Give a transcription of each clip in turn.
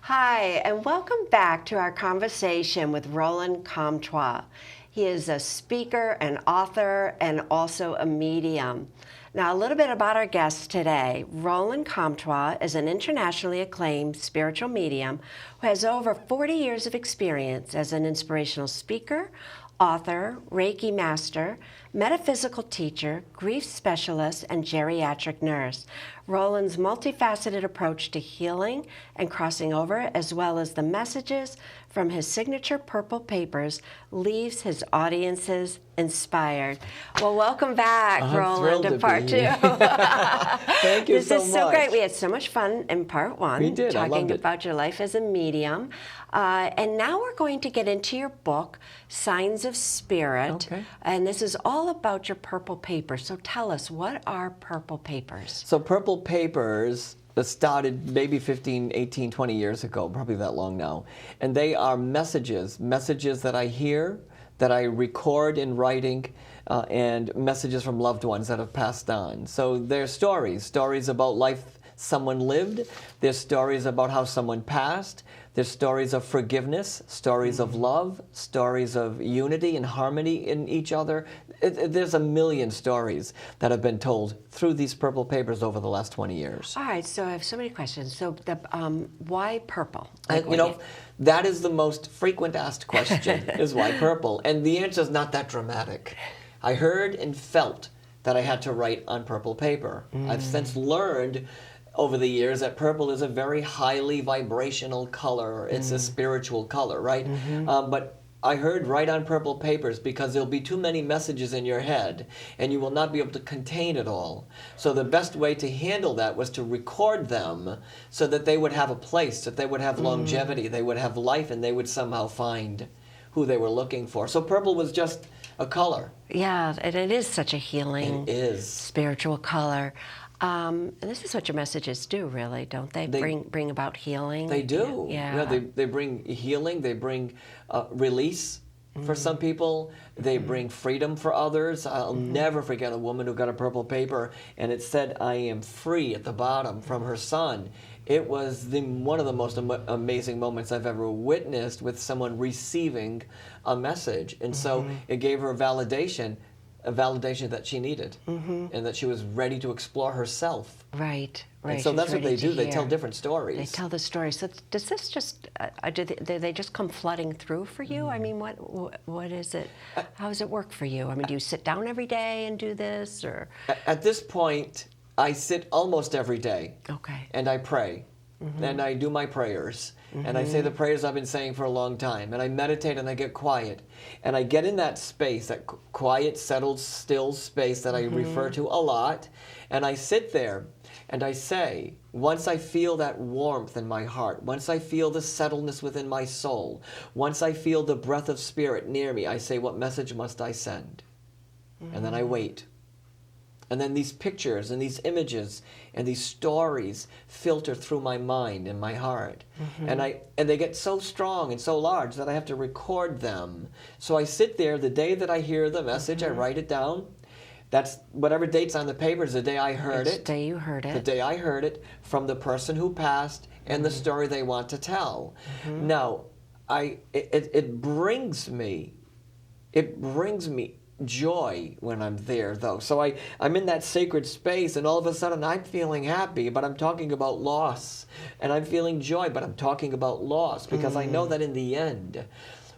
Hi, and welcome back to our conversation with Roland Comtois. He is a speaker, an author, and also a medium. Now, a little bit about our guest today. Roland Comtois is an internationally acclaimed spiritual medium who has over 40 years of experience as an inspirational speaker, author, Reiki master, metaphysical teacher, grief specialist, and geriatric nurse. Roland's multifaceted approach to healing and crossing over, as well as the messages from his signature purple papers, leaves his audiences inspired. Well, welcome back, Roland, to part two. Thank you so much. This is so great. We had so much fun in part one, We did. I talking loved it. about your life as a medium. And now we're going to get into your book, Signs of Spirit. Okay. And this is all about your purple papers. So tell us, what are purple papers? So Purple Papers started maybe 15, 18, 20 years ago, probably that long now. And they are messages that I hear, that I record in writing, and messages from loved ones that have passed on. So they're stories about life someone lived. There's stories about how someone passed. There's stories of forgiveness, stories of love, stories of unity and harmony in each other. There's a million stories that have been told through these purple papers over the last 20 years. All right, so I have so many questions. So why purple? That is the most frequent asked question, is why purple? And the answer is not that dramatic. I heard and felt that I had to write on purple paper. I've since learned over the years that purple is a very highly vibrational color. It's a spiritual color, right? But I heard write on purple papers because there'll be too many messages in your head and you will not be able to contain it all. So the best way to handle that was to record them so that they would have a place, that they would have longevity, they would have life, and they would somehow find who they were looking for. So purple was just a color. Yeah, and it is such a healing, It is. spiritual color. And this is what your messages do, really, don't they? Bring about healing. They do. Yeah. They bring healing. They bring release for some people. They bring freedom for others. I'll never forget a woman who got a purple paper, and it said, "I am free" at the bottom from her son. It was one of the most amazing moments I've ever witnessed with someone receiving a message. And so it gave her a validation that she needed, and that she was ready to explore herself. Right. And so She's that's what ready they to do. They hear. tell different stories. They tell the story. So does this just, do they just come flooding through for you? I mean, what is it? How does it work for you? I mean, do you sit down every day and do this, or? At this point, I sit almost every day. Okay. And I pray. And I do my prayers. And I say the prayers I've been saying for a long time. And I meditate and I get quiet. And I get in that space, that quiet, settled, still space that I refer to a lot. And I sit there and I say, once I feel that warmth in my heart, once I feel the settledness within my soul, once I feel the breath of spirit near me, I say, what message must I send? And then I wait. And then these pictures and these images and these stories filter through my mind and my heart. And they get so strong and so large that I have to record them. So I sit there the day that I hear the message, I write it down. That's whatever date's on the paper is the day I heard it. The day you heard it. The day I heard it from the person who passed and the story they want to tell. Now, it brings me joy when I'm there, though. So I'm in that sacred space, and all of a sudden I'm feeling happy, but I'm talking about loss. And I'm feeling joy, but I'm talking about loss, because I know that in the end,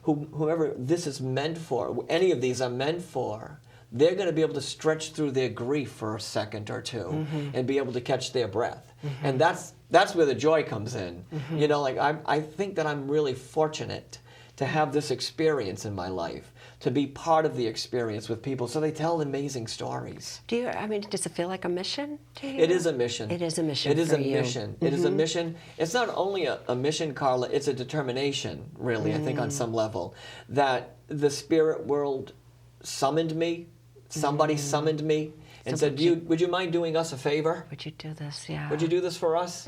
whoever this is meant for, any of these are meant for, they're going to be able to stretch through their grief for a second or two and be able to catch their breath. And that's where the joy comes in. You know, like I think that I'm really fortunate to have this experience in my life, to be part of the experience with people. So they tell amazing stories. Does it feel like a mission to you? It is a mission. It is a mission It is for a you. mission. It is a mission. It's not only a mission, Carla, it's a determination, really, I think on some level, that the spirit world summoned me, somebody summoned me, and said, would you mind doing us a favor? Would you do this? Yeah. Would you do this for us?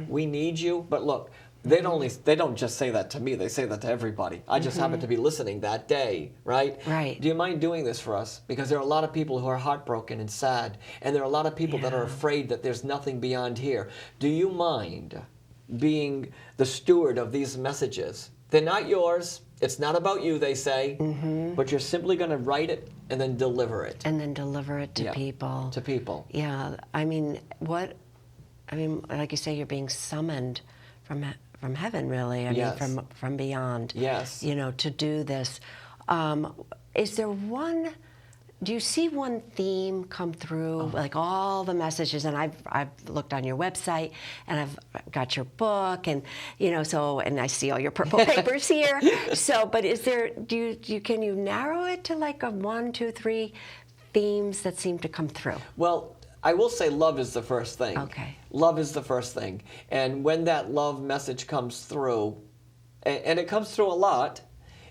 We need you. But look, they don't just say that to me, they say that to everybody. I just happen to be listening that day, right? Right. Do you mind doing this for us? Because there are a lot of people who are heartbroken and sad, and there are a lot of people that are afraid that there's nothing beyond here. Do you mind being the steward of these messages. They're not yours. It's not about you, they say, but you're simply going to write it and then deliver it. And then deliver it to Yeah, people. to people. Yeah, I mean, like you say, you're being summoned from heaven, really. I Yes. mean, from beyond. Yes. You know, to do this. Is there one? Do you see one theme come through, like all the messages? And I've looked on your website, and I've got your book, and and I see all your purple papers here. So, but is there? Can you narrow it to like a 1, 2, 3 themes that seem to come through? Well, I will say love is the first thing. Okay. Love is the first thing. And when that love message comes through, and it comes through a lot,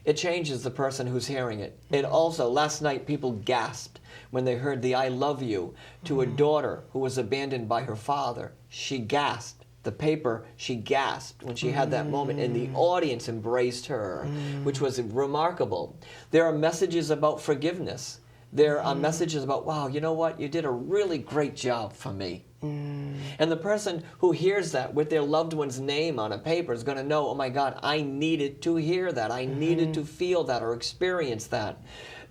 it changes the person who's hearing it. It also, last night people gasped when they heard the I love you to a daughter who was abandoned by her father. She gasped. The paper, she gasped when she had that moment, and the audience embraced her, which was remarkable. There are messages about forgiveness. There are messages about, wow, you know what? You did a really great job for me. And the person who hears that with their loved one's name on a paper is going to know, oh my God, I needed to hear that. I needed to feel that or experience that.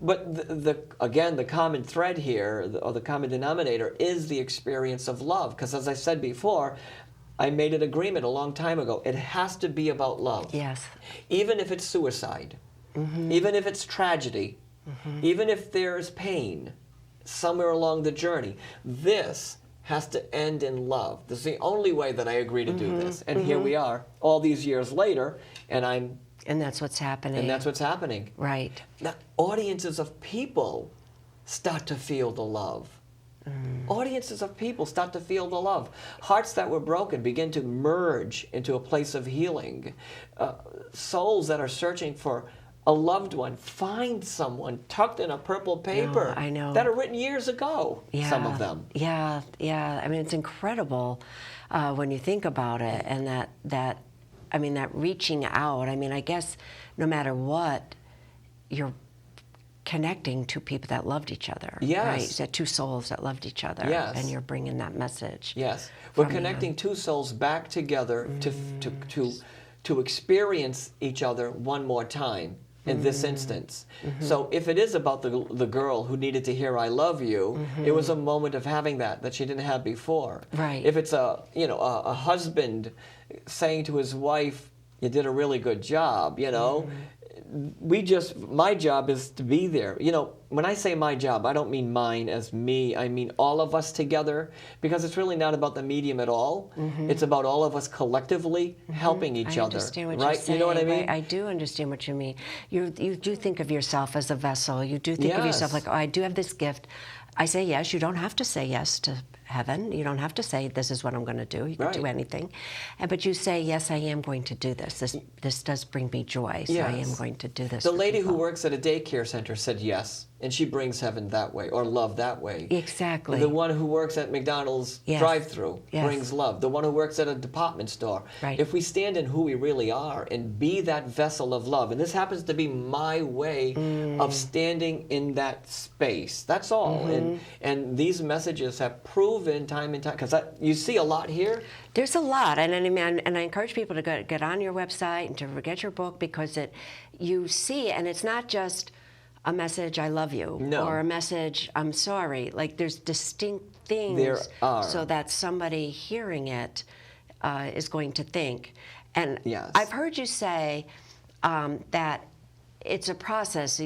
But again, the common thread here, or the common denominator, is the experience of love. Because as I said before, I made an agreement a long time ago. It has to be about love. Yes. Even if it's suicide, even if it's tragedy, even if there's pain somewhere along the journey, this has to end in love. This is the only way that I agree to do this. And here we are, all these years later, and that's what's happening. And that's what's happening. Right. Now, audiences of people start to feel the love. Audiences of people start to feel the love. Hearts that were broken begin to merge into a place of healing. Souls that are searching for a loved one find someone tucked in a purple paper I know. that are written years ago, Yeah. some of them. Yeah. I mean, it's incredible when you think about it, and that reaching out. I mean, I guess no matter what, you're connecting to people that loved each other. Yes. Right? So two souls that loved each other. Yes. And you're bringing that message. Yes. We're from connecting two souls back together to experience each other one more time in this instance. So if it is about the girl who needed to hear I love you, it was a moment of having that she didn't have before. Right. If it's a husband saying to his wife, you did a really good job, my job is to be there. When I say my job, I don't mean mine as me. I mean all of us together, because it's really not about the medium at all. It's about all of us collectively helping each other. I understand what right? you're saying. You know what I mean? Right? I do understand what you mean. You do think of yourself as a vessel. You do think of yourself like, oh, I do have this gift. I say yes. You don't have to say yes to heaven. You don't have to say this is what I'm going to do. You can do anything, but you say yes. I am going to do this. This does bring me joy. So I am going to do this. The for lady people. who works at a daycare center said yes, and she brings heaven that way, or love that way. Exactly. The one who works at McDonald's drive-thru brings love. The one who works at a department store. Right. If we stand in who we really are and be that vessel of love, and this happens to be my way of standing in that space. That's all. And these messages have proven time and time, because you see a lot here. There's a lot, and I encourage people to get on your website and to get your book, because you see, and it's not just a message I love you or a message I'm sorry. Like, there's distinct things There are. so that somebody hearing it is going to think. And Yes. I've heard you say that it's a process.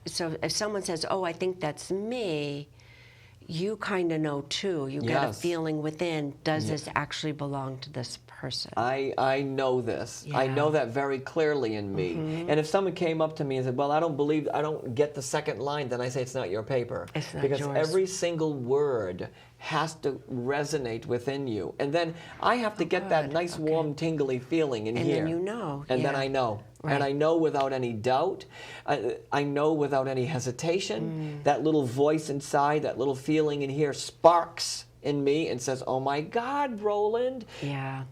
So if someone says, oh, I think that's me, you kind of know too. You get a feeling within, does this actually belong to this person? I know this. I know that very clearly in me. And if someone came up to me and said, well, I don't get the second line, then I say it's not your paper. It's not because yours. every single word has to resonate within you. And then I have to get that nice, warm, tingly feeling in here. And then you know. And then I know. Right. And I know without any doubt. I know without any hesitation. That little voice inside, that little feeling in here sparks in me and says, "Oh my God, Roland, Yeah.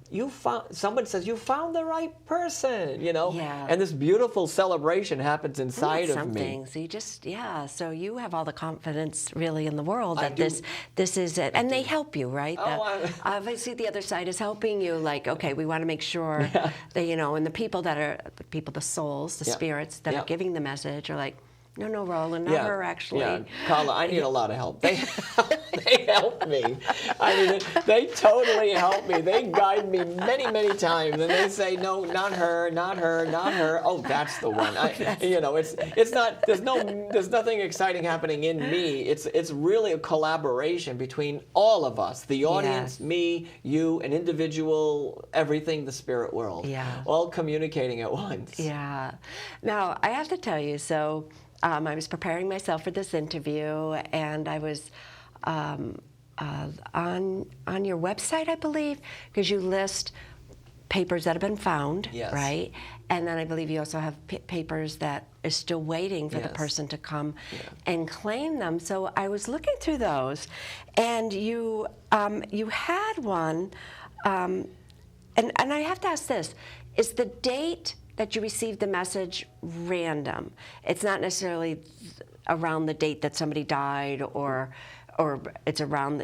someone says you found the right person," Yeah. and this beautiful celebration happens inside That's of me. something. So you just, so you have all the confidence really in the world I that do. this is it. And they help you, right? Oh, Obviously the other side is helping you, like, okay, we want to make sure that, and the people the souls, the Yeah. spirits that Yeah. are giving the message are like, no, Roland, not her actually. Yeah, Carla, I need a lot of help. They help me. I mean, they totally help me. They guide me many, many times, and they say, "No, not her, not her, not her." Oh, that's the one. It's not. There's nothing exciting happening in me. It's really a collaboration between all of us, the audience, Yes. me, you, an individual, everything, the spirit world, all communicating at once. Yeah. Now, I have to tell you, so I was preparing myself for this interview, and I was on your website, I believe, because you list papers that have been found, Yes. right? And then I believe you also have papers that is still waiting for the Yes. person to come and claim them. So I was looking through those, and you had one, and I have to ask this: is the date that you received the message random? It's not necessarily around the date that somebody died, or it's around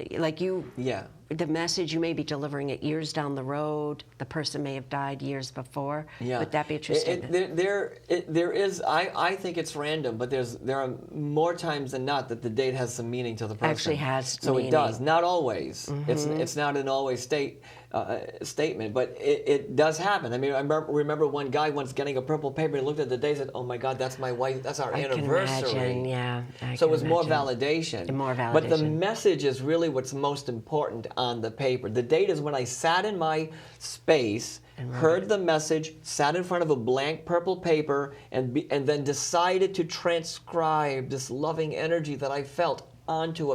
the message, you may be delivering it years down the road. The person may have died years before. Yeah. Would that be a true statement? There is. I think it's random, but there are more times than not that the date has some meaning to the person. Actually has So meaning. it does. Not always. Mm-hmm. It's not an always statement, but it does happen. I mean, I remember one guy once getting a purple paper and looked at the day and said, "Oh my God, that's my wife. That's our anniversary." Can imagine, yeah. So it was more validation. More validation. But the message is really what's most important on the paper. The date is when I sat in my space, heard the message, sat in front of a blank purple paper, and then decided to transcribe this loving energy that I felt onto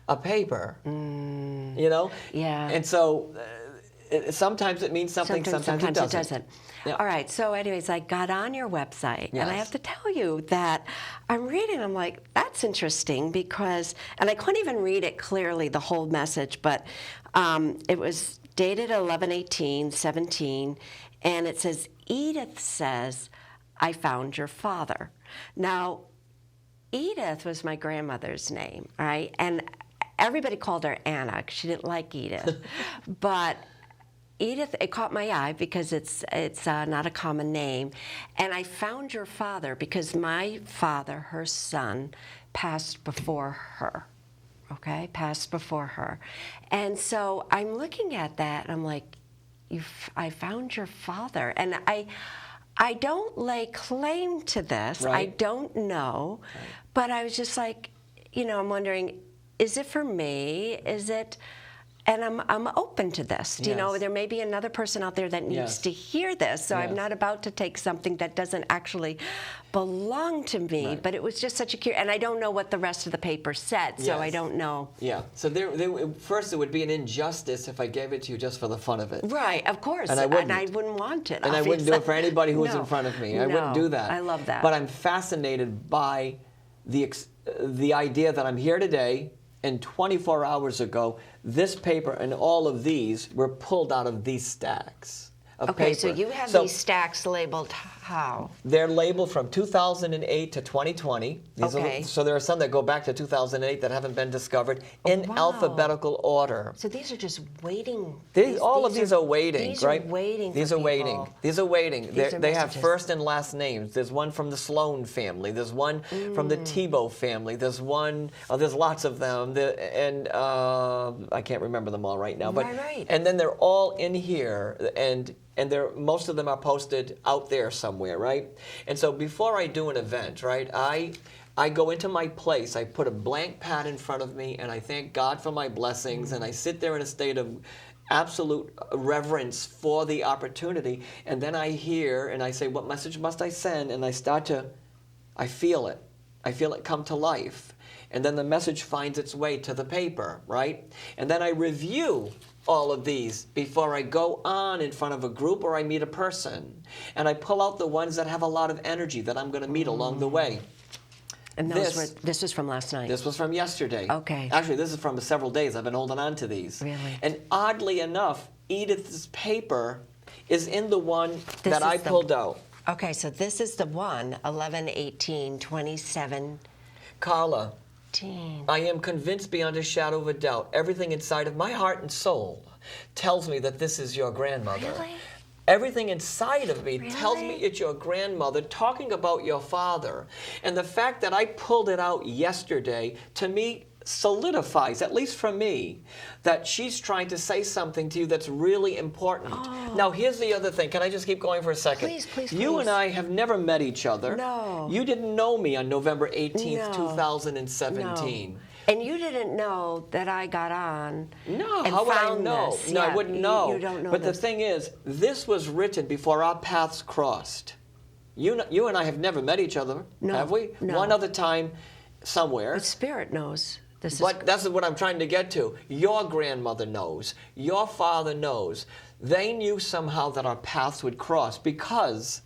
a paper. Yeah. And so sometimes it means something, sometimes it doesn't. Yeah. All right, so anyways, I got on your website, and I Yes. have to tell you that I'm reading, I'm like, that's interesting because, and I couldn't even read it clearly, the whole message, but it was dated 11/18/17, and it says, Edith says, I found your father. Now, Edith was my grandmother's name, right? And everybody called her Anna 'cause she didn't like Edith. But Edith, it caught my eye because it's not a common name. And I found your father because my father, her son, passed before her. Okay, passed before her. And so I'm looking at that and I'm like, I found your father. And I don't lay claim to this. Right. I don't know. Right. But I was just like, I'm wondering, is it for me? Is it? And I'm open to this. Yes. There may be another person out there that needs Yes. to hear this. So I'm Yes. not about to take something that doesn't actually belong to me. Right. But it was just such a curious, and I don't know what the rest of the paper said, so I Yes. don't know. Yeah. So first, it would be an injustice if I gave it to you just for the fun of it. Right, of course. And I wouldn't. Want it. And I wouldn't do it for obviously. anybody who was No. in front of me. I wouldn't do that. I love that. But I'm fascinated by the idea that I'm here today, and 24 hours ago, this paper and all of these were pulled out of these stacks of Okay, paper. so you have So these stacks labeled how? they're labeled from 2008 to 2020. Okay. So there are some that go back to 2008 that haven't been discovered in wow. alphabetical order. So these are just waiting. All of these are waiting, these right? Are waiting. These for are waiting. people. These are waiting. These are They have messages. first and last names. There's one from the Sloan family. There's one from the Tebow family. There's one. There's lots of them. I can't remember them all right now. But Right. and then they're all in here, and most of them are posted out there somewhere, right? And so before I do an event, right, I go into my place, I put a blank pad in front of me, and I thank God for my blessings, and I sit there in a state of absolute reverence for the opportunity, and then I hear, and I say, what message must I send? And I feel it. I feel it come to life. And then the message finds its way to the paper, right? And then I review all of these before I go on in front of a group or I meet a person. And I pull out the ones that have a lot of energy that I'm going to meet along the way. And this was from last night. This was from yesterday. Okay. Actually, this is from several days. I've been holding on to these. Really? And oddly enough, Edith's paper is in the one that I pulled out. Okay, so this is the one, 11/18/2017. Carla, I am convinced beyond a shadow of a doubt, everything inside of my heart and soul tells me that this is your grandmother. Really? Everything inside of me tells me it's your grandmother talking about your father. And the fact that I pulled it out yesterday, to me, solidifies, at least for me, that she's trying to say something to you that's really important. Oh. Now, here's the other thing. Can I just keep going for a second? Please. You and I have never met each other. No. You didn't know me on November 18th, No. 2017. No. And you didn't know that I got on. No, and how would I found know? this. No, I Yeah, wouldn't know. You don't know But this. the thing is, this was written before our paths crossed. You and I have never met each other, No, have we? no. One other time somewhere. But Spirit knows. This But that's what I'm trying to get to. Your grandmother knows. Your father knows. They knew somehow that our paths would cross because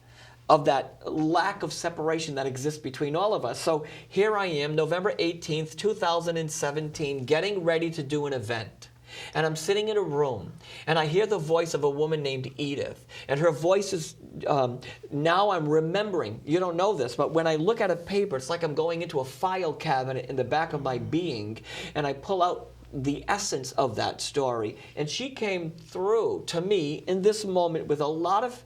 of that lack of separation that exists between all of us. So here I am, November 18th, 2017, getting ready to do an event. And I'm sitting in a room, and I hear the voice of a woman named Edith. And her voice is, now I'm remembering, you don't know this, but when I look at a paper, it's like I'm going into a file cabinet in the back of my being, and I pull out the essence of that story. And she came through to me in this moment with a lot of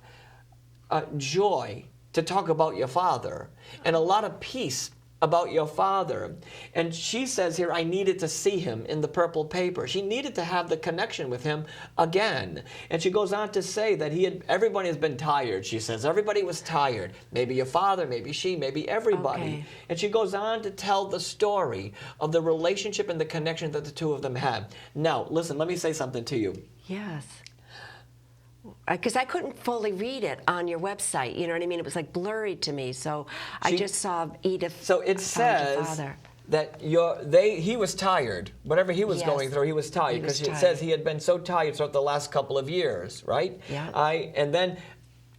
joy to talk about your father and a lot of peace about your father. And she says here, I needed to see him in the purple paper. She needed to have the connection with him again. And she goes on to say that everybody has been tired, she says. Everybody was tired. Maybe your father, maybe she, maybe everybody. Okay. And she goes on to tell the story of the relationship and the connection that the two of them had. Now, listen, let me say something to you. Yes. Because I couldn't fully read it on your website. You know what I mean? It was like blurry to me. So I just saw Edith. So it found your says father. that he was tired. Whatever he was Yes. going through, he was tired. He was Because it tired. says he had been so tired throughout the last couple of years, right? Yeah. And then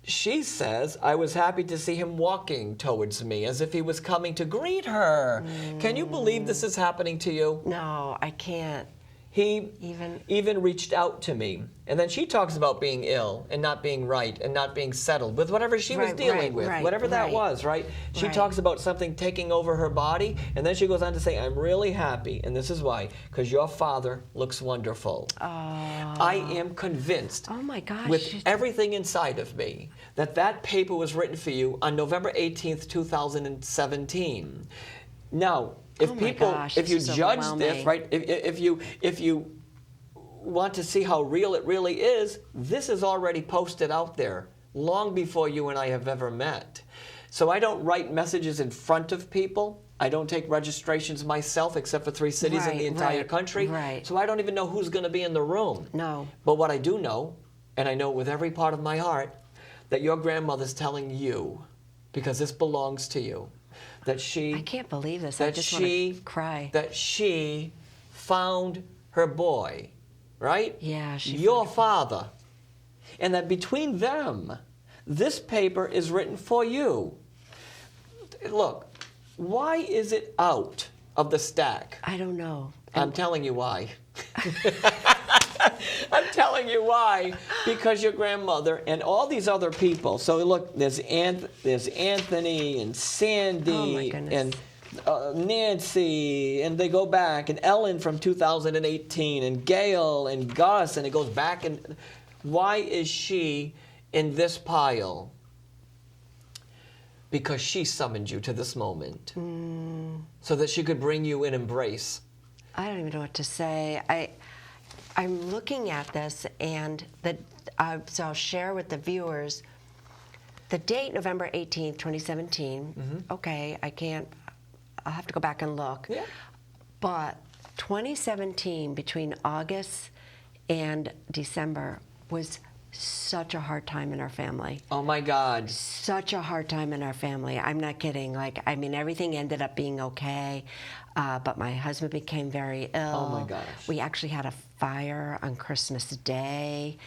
she says, I was happy to see him walking towards me as if he was coming to greet her. Can you believe this is happening to you? No, I can't. He Even- even reached out to me. And then she talks about being ill and not being right and not being settled with whatever she was Right, dealing right, with, right, whatever that right. was, right? She Right. talks about something taking over her body, and then she goes on to say, I'm really happy, and this is why, because your father looks wonderful. I am convinced Oh my gosh. with everything inside of me that paper was written for you on November 18th, 2017. Now, if Oh my people, gosh, if you this is judge this, overwhelming. right, if you want to see how real it really is, this is already posted out there long before you and I have ever met. So I don't write messages in front of people. I don't take registrations myself, except for 3 cities in the Right, entire right, country. right. So I don't even know who's going to be in the room. No. But what I do know, and I know with every part of my heart, that your grandmother's telling you, because this belongs to you, that she... I can't believe this. I that just she want to cry. that she found her boy, right? Yeah, she your father, and that between them, this paper is written for you. Look, why is it out of the stack? I don't know. I'm telling you why. I'm telling you why. Because your grandmother and all these other people. So look, there's Anthony and Sandy Oh my goodness. and Nancy, and they go back, and Ellen from 2018, and Gail and Gus, and it goes back. And why is she in this pile? Because she summoned you to this moment, so that she could bring you an embrace. I don't even know what to say. I'm looking at this, and so I'll share with the viewers the date, November 18th, 2017. Okay, I'll have to go back and look. Yeah. But 2017, between August and December, was such a hard time in our family. Oh my God. Such a hard time in our family. I'm not kidding. Everything ended up being okay, but my husband became very ill. Oh my gosh. We actually had a fire on Christmas Day,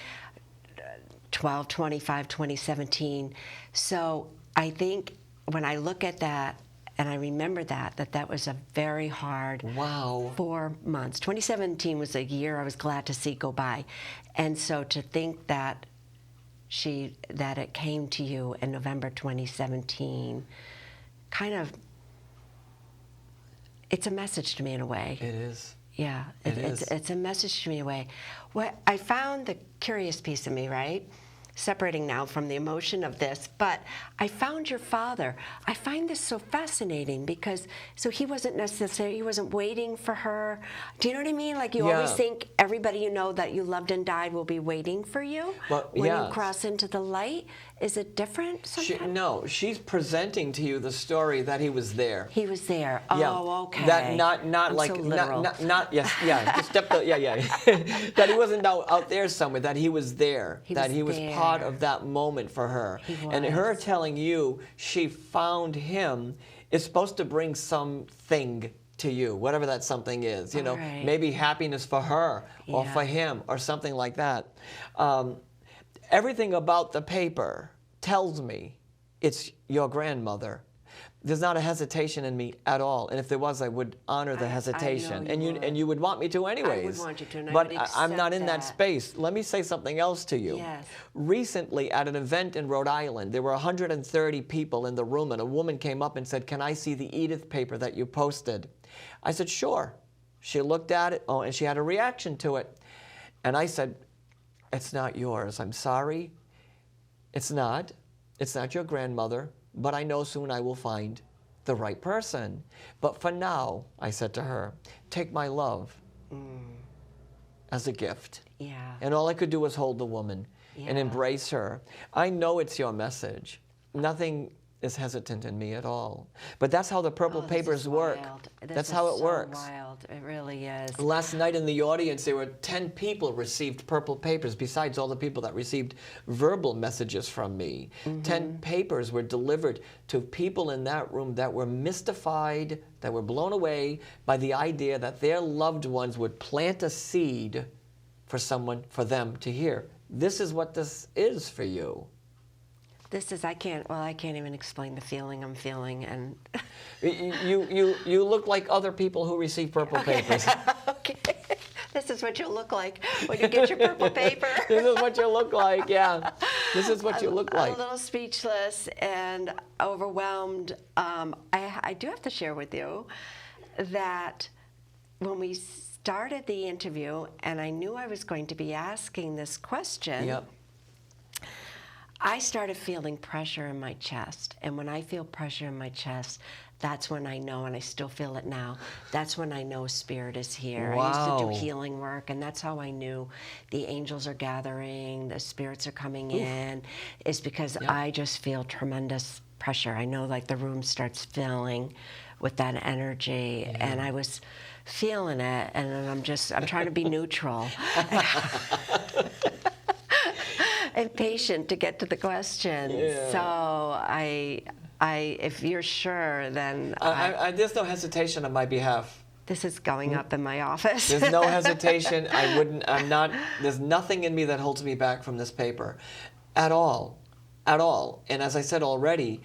12/25/2017. So I think when I look at that, And I remember that was a very hard Wow. 4 months. 2017 was a year I was glad to see go by. And so to think that it came to you in November 2017, kind of, it's a message to me in a way. It is. Yeah, It it's a message to me in a way. What I found the curious piece of me, right? Separating now from the emotion of this, but I found your father. I find this so fascinating because he wasn't waiting for her. Do you know what I mean? Like you always think everybody you know that you loved and died will be waiting for you when you cross into the light. Is it different sometimes? No, she's presenting to you the story that he was there. He was there. Yeah. Oh, okay. That not I'm like so literal. not yes just step the, yeah that he wasn't out there somewhere, that he was there, he was part of that moment for her. And her telling you she found him is supposed to bring something to you, whatever that something is. Maybe happiness for her or for him or something like that. Everything about the paper tells me it's your grandmother. There's not a hesitation in me at all, and if there was, I would honor the hesitation, and you would want me to anyways. I would want you to, and but I would I'm not accept in that space. Let me say something else to you. Yes. Recently, at an event in Rhode Island, there were 130 people in the room, and a woman came up and said, "Can I see the Edith paper that you posted?" I said, "Sure." She looked at it, and she had a reaction to it, and I said, "It's not yours. I'm sorry. It's not. It's not your grandmother, but I know soon I will find the right person. But for now," I said to her, "take my love as a gift." Yeah. And all I could do was hold the woman and embrace her. I know it's your message. Nothing is hesitant in me at all. But that's how the purple papers work. That's how it works. Wild. It really is. Last night in the audience, there were 10 people received purple papers, besides all the people that received verbal messages from me. 10 papers were delivered to people in that room that were mystified, that were blown away by the idea that their loved ones would plant a seed for them to hear. This is what this is for you. I can't even explain the feeling I'm feeling, and you look like other people who receive purple papers. Okay. This is what you look like when you get your purple paper. This is what you look like, yeah. This is what you look like. I'm a little speechless and overwhelmed. I do have to share with you that when we started the interview, and I knew I was going to be asking this question, Yep. I started feeling pressure in my chest. And when I feel pressure in my chest, that's when I know, and I still feel it now, that's when I know spirit is here. Wow. I used to do healing work, and that's how I knew the angels are gathering, the spirits are coming in, is because I just feel tremendous pressure. I know, like, the room starts filling with that energy, and I was feeling it, and then I'm trying to be neutral. And patient to get to the question. Yeah. So if you're sure, then there's no hesitation on my behalf. This is going up in my office. There's no hesitation. There's nothing in me that holds me back from this paper at all. And as I said already,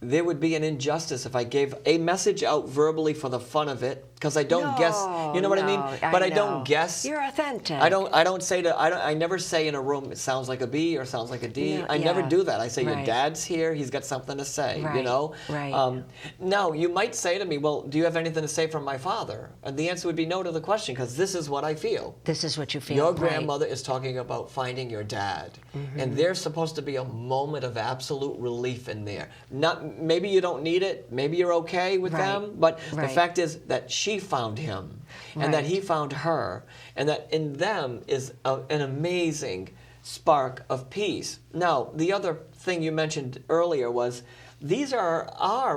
there would be an injustice if I gave a message out verbally for the fun of it, because I don't guess. You know what I mean? But I don't guess. You're authentic. I never say in a room, it sounds like a B or sounds like a D. I never do that. I say, your dad's here. He's got something to say. Right. You know. Right. Now you might say to me, well, do you have anything to say from my father? And the answer would be no to the question, because this is what I feel. This is what you feel. Your grandmother is talking about finding your dad, and there's supposed to be a moment of absolute relief in there. Maybe you don't need it. Maybe you're okay with them. But the fact is that she found him, and that he found her, and that in them is an amazing spark of peace. Now, the other thing you mentioned earlier was these are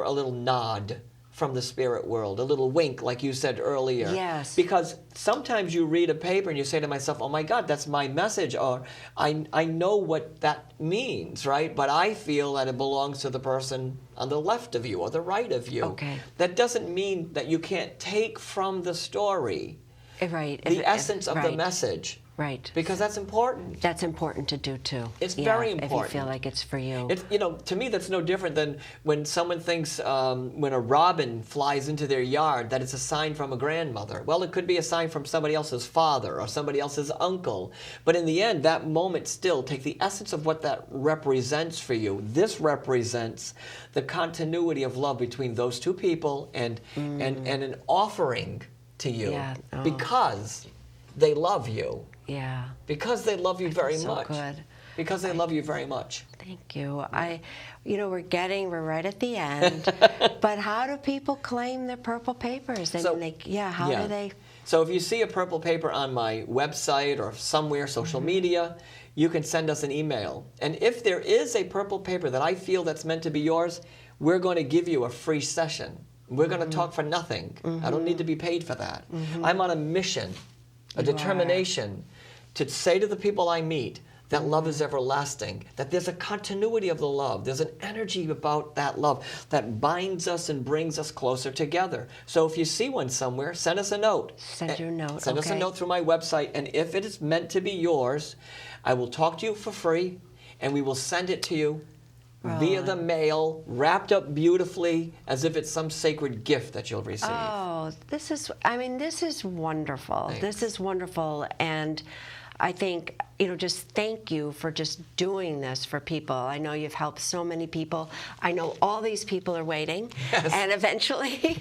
a little nod from the spirit world, a little wink, like you said earlier. Yes. Because sometimes you read a paper and you say to myself, oh my God, that's my message, or I know what that means, right? But I feel that it belongs to the person on the left of you or the right of you. Okay. That doesn't mean that you can't take from the story Right. the essence of the message. Right. Because that's important. That's important to do too. It's Yeah, very if you important. feel like it's for you. It's, to me, that's no different than when someone thinks when a robin flies into their yard that it's a sign from a grandmother. Well, it could be a sign from somebody else's father or somebody else's uncle. But in the end, that moment still, take the essence of what that represents for you. This represents the continuity of love between those two people and an offering to you Yeah. Oh. because they love you. Yeah. Because they love you very so much. good. Because they love you very much. Thank you. We're right at the end. But how do people claim their purple papers? So- how do they? So if you see a purple paper on my website or somewhere, social media, you can send us an email. And if there is a purple paper that I feel that's meant to be yours, we're going to give you a free session. We're going to talk for nothing. I don't need to be paid for that. I'm on a mission, a determination to say to the people I meet that love is everlasting, that there's a continuity of the love. There's an energy about that love that binds us and brings us closer together. So if you see one somewhere, send us a note. Send your note, Send us a okay. note through my website, and if it is meant to be yours, I will talk to you for free, and we will send it to you via the mail, wrapped up beautifully, as if it's some sacred gift that you'll receive. Oh, this is wonderful. Thanks. This is wonderful. And I think, just thank you for just doing this for people. I know you've helped so many people. I know all these people are waiting. Yes. And eventually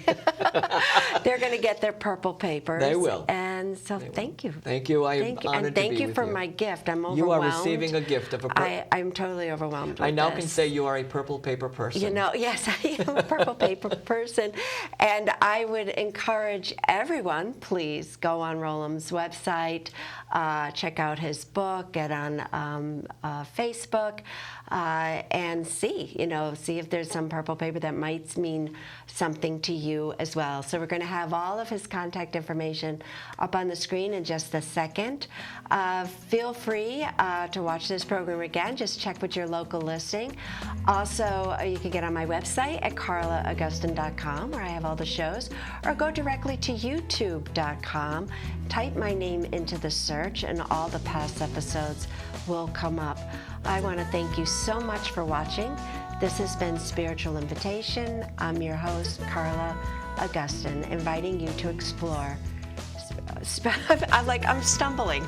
they're going to get their purple papers. They will. And so thank you. Thank you. I'm Thank you. honored And to thank be you with for you. my gift. I'm overwhelmed. You are receiving a gift of a purple. I'm totally overwhelmed with I now this. can say you are a purple paper person. Yes, I am a purple paper person. And I would encourage everyone, please go on Roland's website, check out his book, get on Facebook, and see if there's some purple paper that might mean something to you as well. So we're going to have all of his contact information up on the screen in just a second. Feel free to watch this program again. Just check with your local listing. Also, you can get on my website at carlaaugustin.com, where I have all the shows, or go directly to youtube.com, type my name into the search, and all the past episodes will come up. I want to thank you so much for watching. This has been Spiritual Invitation. I'm your host, Carla Augustin, inviting you to explore. I'm stumbling.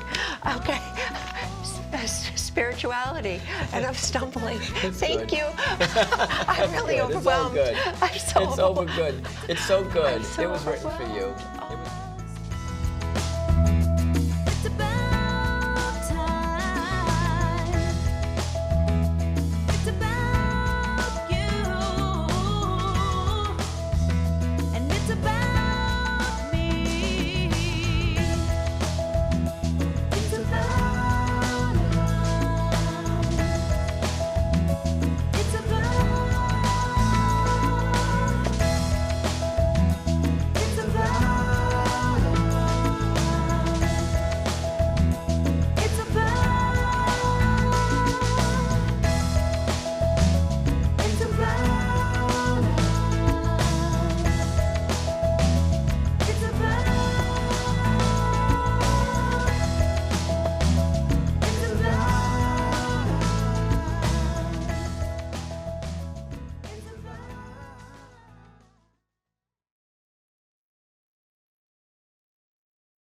Okay. Spirituality, and I'm stumbling. Thank you. I'm really overwhelmed. It's all good. I'm so It's over good. It's so good. I'm so It was written for you. overwhelmed.